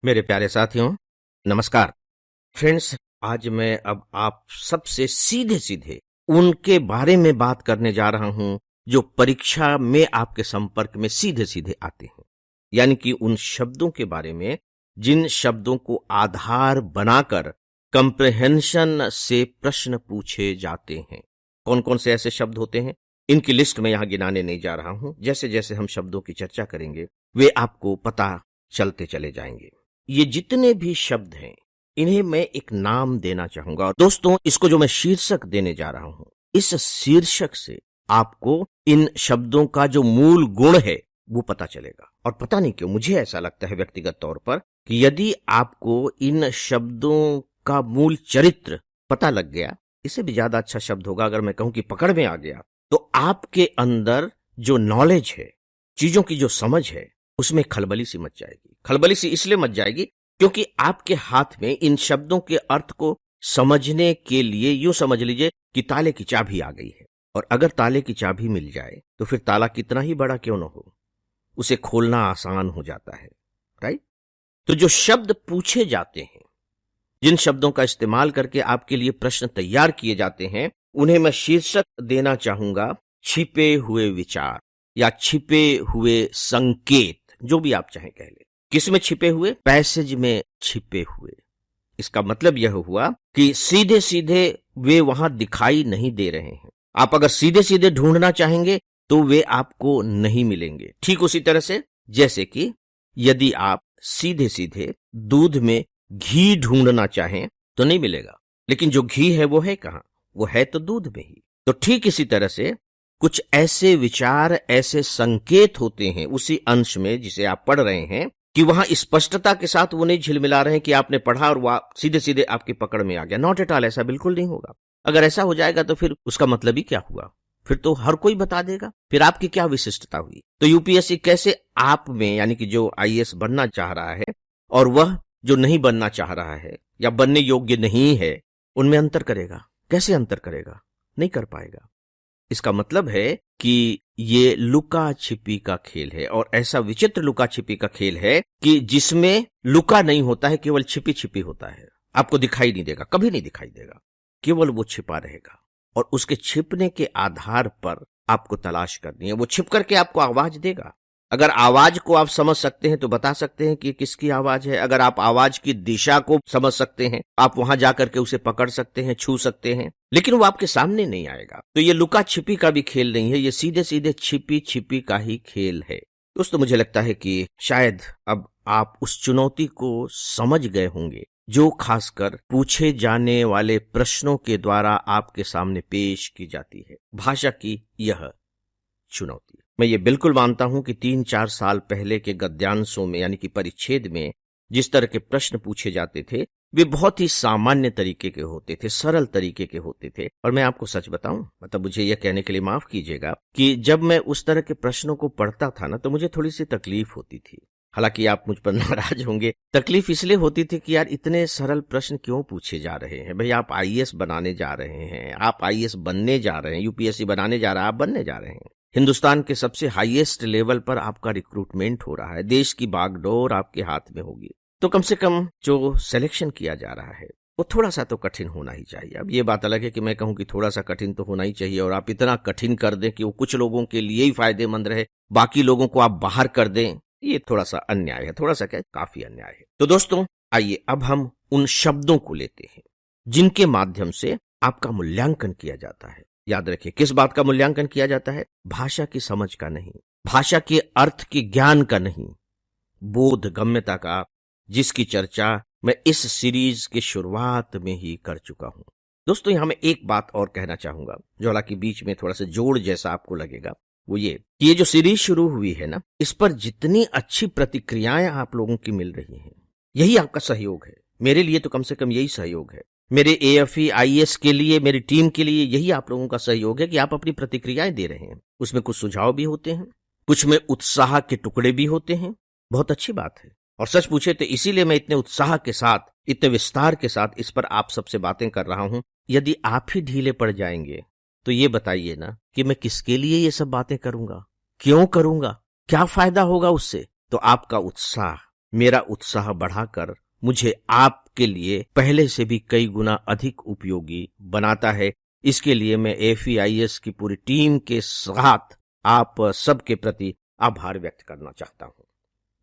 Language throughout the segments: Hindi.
मेरे प्यारे साथियों, नमस्कार। फ्रेंड्स, आज मैं अब आप सबसे सीधे-सीधे उनके बारे में बात करने जा रहा हूं जो परीक्षा में आपके संपर्क में सीधे-सीधे आते हैं। यानी कि उन शब्दों के बारे में जिन शब्दों को आधार बनाकर कॉम्प्रिहेंशन से प्रश्न पूछे जाते हैं। कौन-कौन से ऐसे शब्द होते हैं? इनकी लिस्ट मैं यहां गिनाने नहीं जा रहा हूं। जैसे-जैसे हम शब्दों की चर्चा करेंगे, वे आपको पता चलते चले जाएंगे। ये जितने भी शब्द हैं, इन्हें मैं एक नाम देना चाहूंगा। और दोस्तों, इसको जो मैं शीर्षक देने जा रहा हूं, इस शीर्षक से आपको इन शब्दों का जो मूल गुण है वो पता चलेगा। और पता नहीं क्यों मुझे ऐसा लगता है व्यक्तिगत तौर पर कि यदि आपको इन शब्दों का मूल चरित्र पता लग गया, इससे भी ज्यादा अच्छा शब्द होगा अगर मैं कहूं कि पकड़ में आ गया, तो आपके अंदर जो नॉलेज है, चीजों की जो समझ है, उसमें खलबली सी मच जाएगी। खलबली सी इसलिए मच जाएगी क्योंकि आपके हाथ में इन शब्दों के अर्थ को समझने के लिए यूं समझ लीजिए कि ताले की चाबी आ गई है। और अगर ताले की चाबी मिल जाए तो फिर ताला कितना ही बड़ा क्यों न हो, उसे खोलना आसान हो जाता है। राइट? तो जो शब्द पूछे जाते हैं, जिन शब्दों का इस्तेमाल करके आपके लिए प्रश्न तैयार किए जाते हैं, उन्हें मैं शीर्षक देना चाहूंगा छिपे हुए विचार या छिपे हुए संकेत, जो भी आप चाहें कह ले। किस में छिपे हुए? पैसेज में छिपे हुए। इसका मतलब यह हुआ कि सीधे सीधे वे वहां दिखाई नहीं दे रहे हैं। आप अगर सीधे सीधे ढूंढना चाहेंगे तो वे आपको नहीं मिलेंगे। ठीक उसी तरह से जैसे कि यदि आप सीधे सीधे दूध में घी ढूंढना चाहें तो नहीं मिलेगा, लेकिन जो घी है वो है कहां? वो है तो दूध में ही। तो ठीक इसी तरह से कुछ ऐसे विचार, ऐसे संकेत होते हैं उसी अंश में जिसे आप पढ़ रहे हैं कि वहां स्पष्टता के साथ वो नहीं झिलमिला रहे हैं कि आपने पढ़ा और वह सीधे सीधे आपकी पकड़ में आ गया। नॉट एट ऑल, ऐसा बिल्कुल नहीं होगा। अगर ऐसा हो जाएगा तो फिर उसका मतलब ही क्या हुआ? फिर तो हर कोई बता देगा, फिर आपकी क्या विशिष्टता हुई? तो यूपीएससी कैसे आप में, यानी कि जो आईएएस बनना चाह रहा है और वह जो नहीं बनना चाह रहा है या बनने योग्य नहीं है, उनमें अंतर करेगा? कैसे अंतर करेगा? नहीं कर पाएगा। इसका मतलब है कि ये लुका छिपी का खेल है, और ऐसा विचित्र लुका छिपी का खेल है कि जिसमें लुका नहीं होता है, केवल छिपी छिपी होता है। आपको दिखाई नहीं देगा, कभी नहीं दिखाई देगा, केवल वो छिपा रहेगा। और उसके छिपने के आधार पर आपको तलाश करनी है। वो छिप करके आपको आवाज देगा। अगर आवाज को आप समझ सकते हैं तो बता सकते हैं कि किसकी आवाज है। अगर आप आवाज की दिशा को समझ सकते हैं, आप वहां जाकर के उसे पकड़ सकते हैं, छू सकते हैं, लेकिन वो आपके सामने नहीं आएगा। तो ये लुका छिपी का भी खेल नहीं है, ये सीधे सीधे छिपी छिपी का ही खेल है। दोस्तों, मुझे लगता है कि शायद अब आप उस चुनौती को समझ गए होंगे जो खासकर पूछे जाने वाले प्रश्नों के द्वारा आपके सामने पेश की जाती है। भाषा की यह चुनौती। मैं ये बिल्कुल मानता हूं कि 3-4 साल पहले के गद्यांशों में, यानी कि परिच्छेद में जिस तरह के प्रश्न पूछे जाते थे, वे बहुत ही सामान्य तरीके के होते थे, सरल तरीके के होते थे। और मैं आपको सच बताऊं, मतलब मुझे यह कहने के लिए माफ कीजिएगा कि जब मैं उस तरह के प्रश्नों को पढ़ता था ना, तो मुझे थोड़ी सी तकलीफ होती थी। हालांकि आप मुझ पर नाराज होंगे, तकलीफ इसलिए होती थी कि यार इतने सरल प्रश्न क्यों पूछे जा रहे हैं? भाई, आप आईएएस बनाने जा रहे हैं, आप आईएएस बनने जा रहे हैं, यूपीएससी बनाने जा रहा है, आप बनने जा रहे हैं। हिंदुस्तान के सबसे हाईएस्ट लेवल पर आपका रिक्रूटमेंट हो रहा है, देश की बागडोर आपके हाथ में होगी। तो कम से कम जो सिलेक्शन किया जा रहा है वो थोड़ा सा तो कठिन होना ही चाहिए। अब ये बात अलग है कि मैं कहूं कि थोड़ा सा कठिन तो होना ही चाहिए, और आप इतना कठिन कर दें कि वो कुछ लोगों के लिए ही फायदेमंद रहे, बाकी लोगों को आप बाहर कर दें, ये थोड़ा सा अन्याय है। थोड़ा सा क्या, काफी अन्याय है। तो दोस्तों, आइए अब हम उन शब्दों को लेते हैं जिनके माध्यम से आपका मूल्यांकन किया जाता है। याद रखिए, किस बात का मूल्यांकन किया जाता है? भाषा की समझ का नहीं, भाषा के अर्थ के ज्ञान का नहीं, बोध गम्यता का, जिसकी चर्चा मैं इस सीरीज के शुरुआत में ही कर चुका हूं। दोस्तों, यहां मैं एक बात और कहना चाहूंगा, जो हालांकि बीच में थोड़ा सा जोड़ जैसा आपको लगेगा। वो ये कि ये जो सीरीज शुरू हुई है ना, इस पर जितनी अच्छी प्रतिक्रियाएं आप लोगों की मिल रही हैं, यही आपका सहयोग है। मेरे लिए तो कम से कम यही सहयोग है। मेरे एएफई आईएएस के लिए, मेरी टीम के लिए यही आप लोगों का सहयोग है कि आप अपनी प्रतिक्रियाएं दे रहे हैं। उसमें कुछ सुझाव भी होते हैं, कुछ में उत्साह के टुकड़े भी होते हैं। बहुत अच्छी बात है। और सच पूछे तो इसीलिए मैं इतने उत्साह के साथ, इतने विस्तार के साथ इस पर आप सबसे बातें कर रहा हूं। यदि आप ही ढीले पड़ जाएंगे तो ये बताइए ना कि मैं किसके लिए ये सब बातें करूंगा, क्यों करूंगा, क्या फायदा होगा उससे? तो आपका उत्साह, मेरा उत्साह बढ़ाकर मुझे आपके लिए पहले से भी कई गुना अधिक उपयोगी बनाता है। इसके लिए मैं AFEIS की पूरी टीम के साथ आप सबके प्रति आभार व्यक्त करना चाहता हूं।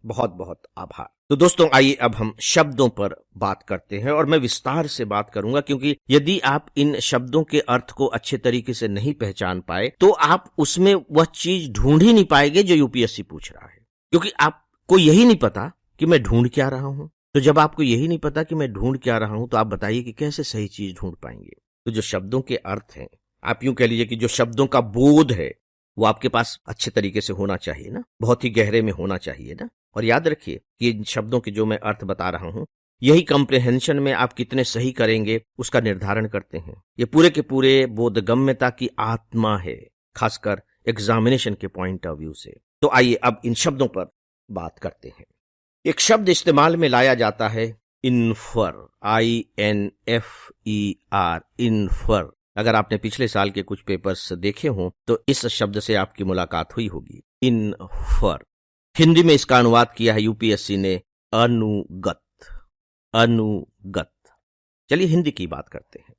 बहुत बहुत आभार। तो दोस्तों, आइए अब हम शब्दों पर बात करते हैं और मैं विस्तार से बात करूंगा, क्योंकि यदि आप इन शब्दों के अर्थ को अच्छे तरीके से नहीं पहचान पाए तो आप उसमें वह चीज ढूंढ ही नहीं पाएंगे जो UPSC पूछ रहा है, क्योंकि आपको यही नहीं पता कि मैं ढूंढ क्या रहा हूं। तो जब आपको यही नहीं पता कि मैं ढूंढ क्या रहा हूं, तो आप बताइए कि कैसे सही चीज ढूंढ पाएंगे। तो जो शब्दों के अर्थ हैं, आप यूं कह लीजिए कि जो शब्दों का बोध है वो आपके पास अच्छे तरीके से होना चाहिए ना, बहुत ही गहरे में होना चाहिए ना। और याद रखिए कि इन शब्दों के जो मैं अर्थ बता रहा हूं, यही कॉम्प्रिहेंशन में आप कितने सही करेंगे उसका निर्धारण करते हैं। ये पूरे के पूरे बोधगम्यता की आत्मा है, खासकर एग्जामिनेशन के पॉइंट ऑफ व्यू से। तो आइए अब इन शब्दों पर बात करते हैं। एक शब्द इस्तेमाल में लाया जाता है इन्फर, INFER, इन्फर। अगर आपने पिछले साल के कुछ पेपर्स देखे हों तो इस शब्द से आपकी मुलाकात हुई होगी, इन्फर। हिंदी में इसका अनुवाद किया है UPSC ने अनुगत, अनुगत। चलिए हिंदी की बात करते हैं।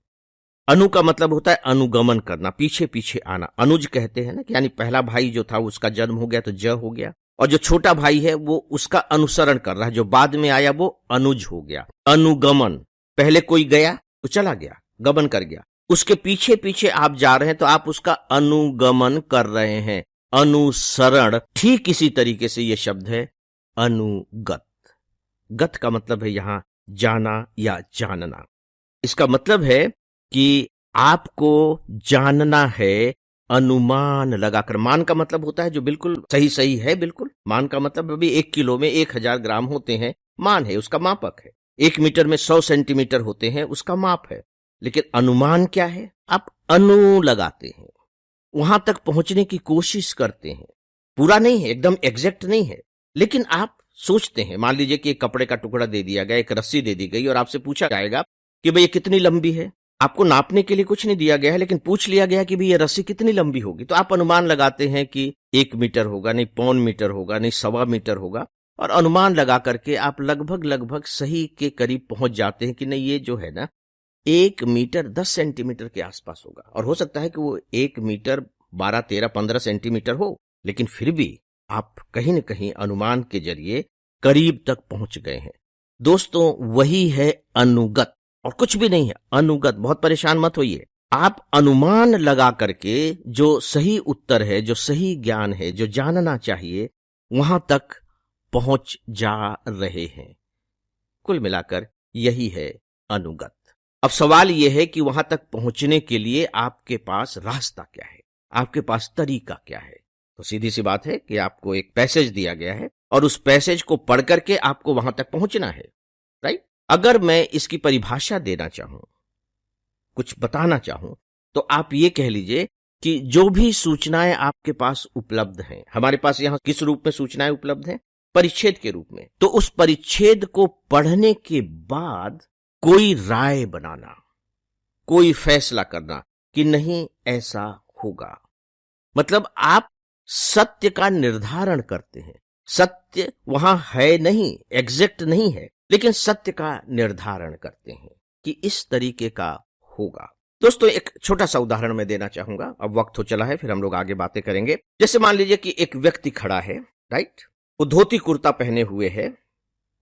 अनु का मतलब होता है अनुगमन करना, पीछे पीछे आना। अनुज कहते हैं ना, यानी पहला भाई जो था उसका जन्म हो गया तो ज हो गया, और जो छोटा भाई है वो उसका अनुसरण कर रहा है, जो बाद में आया वो अनुज हो गया। अनुगमन, पहले कोई गया तो चला गया, गमन कर गया, उसके पीछे पीछे आप जा रहे हैं तो आप उसका अनुगमन कर रहे हैं, अनुसरण। ठीक इसी तरीके से यह शब्द है अनुगत। गत का मतलब है यहां जाना या जानना। इसका मतलब है कि आपको जानना है अनुमान लगाकर। मान का मतलब होता है जो बिल्कुल सही सही है, बिल्कुल। मान का मतलब अभी 1 किलो में 1000 ग्राम होते हैं, मान है, उसका मापक है। 1 मीटर में 100 सेंटीमीटर होते हैं, उसका माप है। लेकिन अनुमान क्या है? आप अनु लगाते हैं, वहां तक पहुंचने की कोशिश करते हैं। पूरा नहीं है, एकदम एग्जैक्ट नहीं है, लेकिन आप सोचते हैं। मान लीजिए कि एक कपड़े का टुकड़ा दे दिया गया, एक रस्सी दे दी गई और आपसे पूछा जाएगा कि भाई ये कितनी लंबी है। आपको नापने के लिए कुछ नहीं दिया गया है, लेकिन पूछ लिया गया कि भाई ये रस्सी कितनी लंबी होगी। तो आप अनुमान लगाते हैं कि 1 मीटर होगा, नहीं 1.25 मीटर होगा, नहीं 1.25 मीटर होगा, और अनुमान लगा करके आप लगभग सही के करीब पहुंच जाते हैं कि नहीं ये जो है ना 1 मीटर 10 सेंटीमीटर के आसपास होगा। और हो सकता है कि वो 1 मीटर 12, 13, 15 सेंटीमीटर हो, लेकिन फिर भी आप कहीं न कहीं अनुमान के जरिए करीब तक पहुंच गए हैं। दोस्तों, वही है अनुगत, और कुछ भी नहीं है। अनुगत, बहुत परेशान मत होइए। आप अनुमान लगा करके जो सही उत्तर है, जो सही ज्ञान है, जो जानना चाहिए, वहां तक पहुंच जा रहे हैं। कुल मिलाकर यही है अनुगत। अब सवाल यह है कि वहां तक पहुंचने के लिए आपके पास रास्ता क्या है, आपके पास तरीका क्या है। तो सीधी सी बात है कि आपको एक पैसेज दिया गया है और उस पैसेज को पढ़ करके आपको वहां तक पहुंचना है, राइट। अगर मैं इसकी परिभाषा देना चाहूं, कुछ बताना चाहूं, तो आप ये कह लीजिए कि जो भी सूचनाएं आपके पास उपलब्ध हैं, हमारे पास यहां किस रूप में सूचनाएं उपलब्ध हैं? परिच्छेद के रूप में। तो उस परिच्छेद को पढ़ने के बाद कोई राय बनाना, कोई फैसला करना कि नहीं ऐसा होगा। मतलब आप सत्य का निर्धारण करते हैं। सत्य वहां है नहीं, एग्जैक्ट नहीं है, लेकिन सत्य का निर्धारण करते हैं कि इस तरीके का होगा। दोस्तों, एक छोटा सा उदाहरण मैं देना चाहूंगा। अब वक्त हो चला है, फिर हम लोग आगे बातें करेंगे। जैसे मान लीजिए कि एक व्यक्ति खड़ा है, राइट। वो धोती कुर्ता पहने हुए है,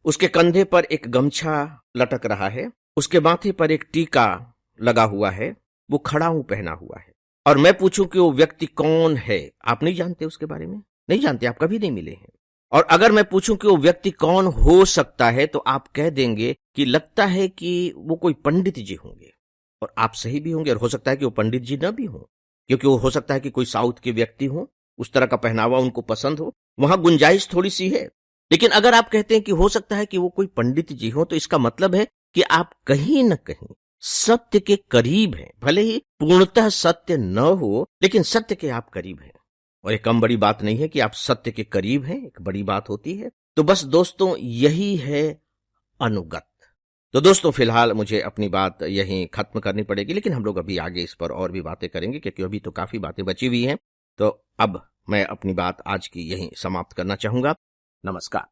उसके कंधे पर एक गमछा लटक रहा है, उसके माथे पर एक टीका लगा हुआ है, वो खड़ाऊ पहना हुआ है। और मैं पूछूं कि वो व्यक्ति कौन है, आप नहीं जानते, उसके बारे में नहीं जानते, आप कभी नहीं मिले हैं। और अगर मैं पूछूं कि वो व्यक्ति कौन हो सकता है, तो आप कह देंगे कि लगता है कि वो कोई पंडित जी होंगे। और आप सही भी होंगे, और हो सकता है कि वो पंडित जी न भी हो, क्योंकि वो हो सकता है कि कोई साउथ के व्यक्ति हो, उस तरह का पहनावा उनको पसंद हो, वहां गुंजाइश थोड़ी सी है। लेकिन अगर आप कहते हैं कि हो सकता है कि वो कोई पंडित जी हो, तो इसका मतलब है कि आप कहीं न कहीं सत्य के करीब हैं। भले ही पूर्णतः सत्य न हो, लेकिन सत्य के आप करीब हैं। और एक कम बड़ी बात नहीं है कि आप सत्य के करीब हैं, एक बड़ी बात होती है। तो बस दोस्तों, यही है अनुगत। तो दोस्तों, फिलहाल मुझे अपनी बात यहीं खत्म करनी पड़ेगी, लेकिन हम लोग अभी आगे इस पर और भी बातें करेंगे, क्योंकि अभी तो काफी बातें बची हुई हैं। तो अब मैं अपनी बात आज की यहीं समाप्त करना चाहूंगा। नमस्कार।